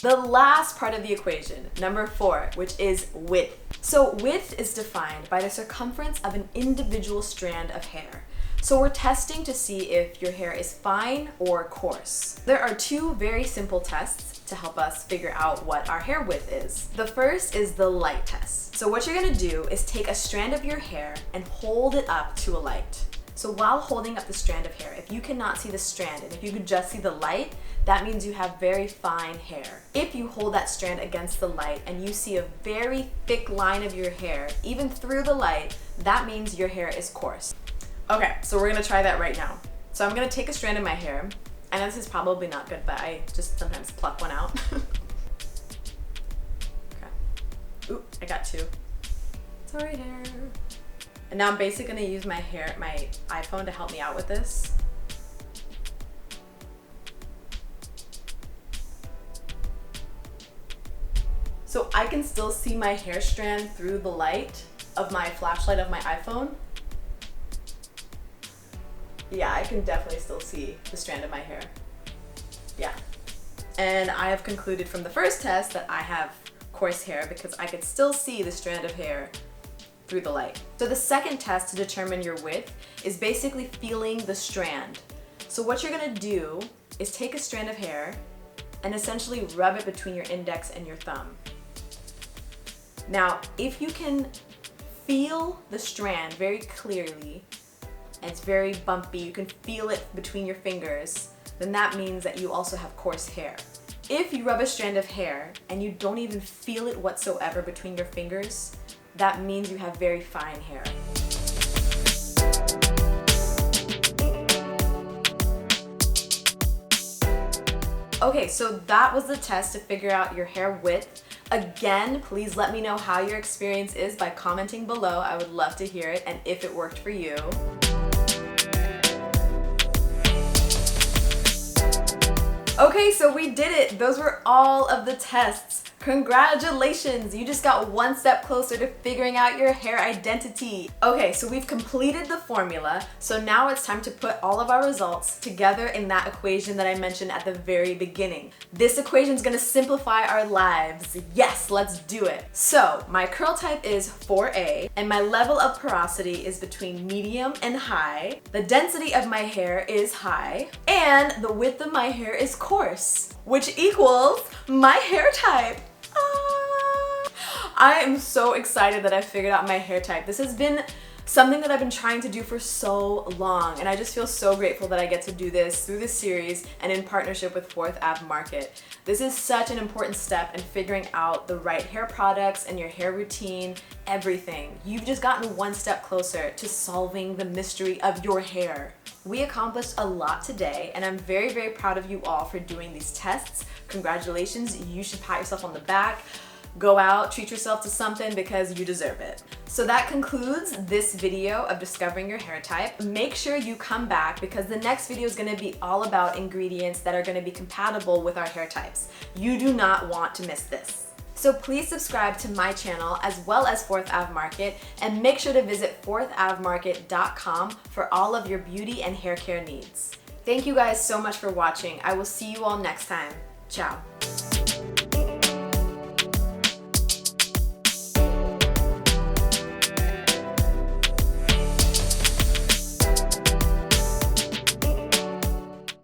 The last part of the equation, number 4, which is width. So width is defined by the circumference of an individual strand of hair. So we're testing to see if your hair is fine or coarse. There are 2 very simple tests to help us figure out what our hair width is. The first is the light test. So what you're gonna do is take a strand of your hair and hold it up to a light. So while holding up the strand of hair, if you cannot see the strand and if you could just see the light, that means you have very fine hair. If you hold that strand against the light and you see a very thick line of your hair, even through the light, that means your hair is coarse. Okay, so we're gonna try that right now. So I'm gonna take a strand of my hair. I know this is probably not good, but I just sometimes pluck one out. Okay. Ooh, I got 2. Sorry, hair. And now I'm basically gonna use my iPhone to help me out with this. So I can still see my hair strand through the light of my flashlight of my iPhone. Yeah, I can definitely still see the strand of my hair. Yeah. And I have concluded from the first test that I have coarse hair because I could still see the strand of hair through the light. So the second test to determine your width is basically feeling the strand. So what you're gonna do is take a strand of hair and essentially rub it between your index and your thumb. Now, if you can feel the strand very clearly, and it's very bumpy, you can feel it between your fingers, then that means that you also have coarse hair. If you rub a strand of hair and you don't even feel it whatsoever between your fingers, that means you have very fine hair. Okay, so that was the test to figure out your hair width. Again, please let me know how your experience is by commenting below. I would love to hear it and if it worked for you. Okay, so we did it. Those were all of the tests. Congratulations! You just got one step closer to figuring out your hair identity. Okay, so we've completed the formula, so now it's time to put all of our results together in that equation that I mentioned at the very beginning. This equation is gonna simplify our lives. Yes, let's do it. So, my curl type is 4A, and my level of porosity is between medium and high. The density of my hair is high, and the width of my hair is coarse, which equals my hair type. I am so excited that I figured out my hair type. This has been something that I've been trying to do for so long, and I just feel so grateful that I get to do this through this series and in partnership with 4th Ave Market. This is such an important step in figuring out the right hair products and your hair routine, everything. You've just gotten one step closer to solving the mystery of your hair. We accomplished a lot today, and I'm very, very proud of you all for doing these tests. Congratulations, you should pat yourself on the back. Go out, treat yourself to something because you deserve it. So that concludes this video of discovering your hair type. Make sure you come back because the next video is gonna be all about ingredients that are gonna be compatible with our hair types. You do not want to miss this. So please subscribe to my channel as well as 4th Ave Market, and make sure to visit 4thavemarket.com for all of your beauty and hair care needs. Thank you guys so much for watching. I will see you all next time. Ciao.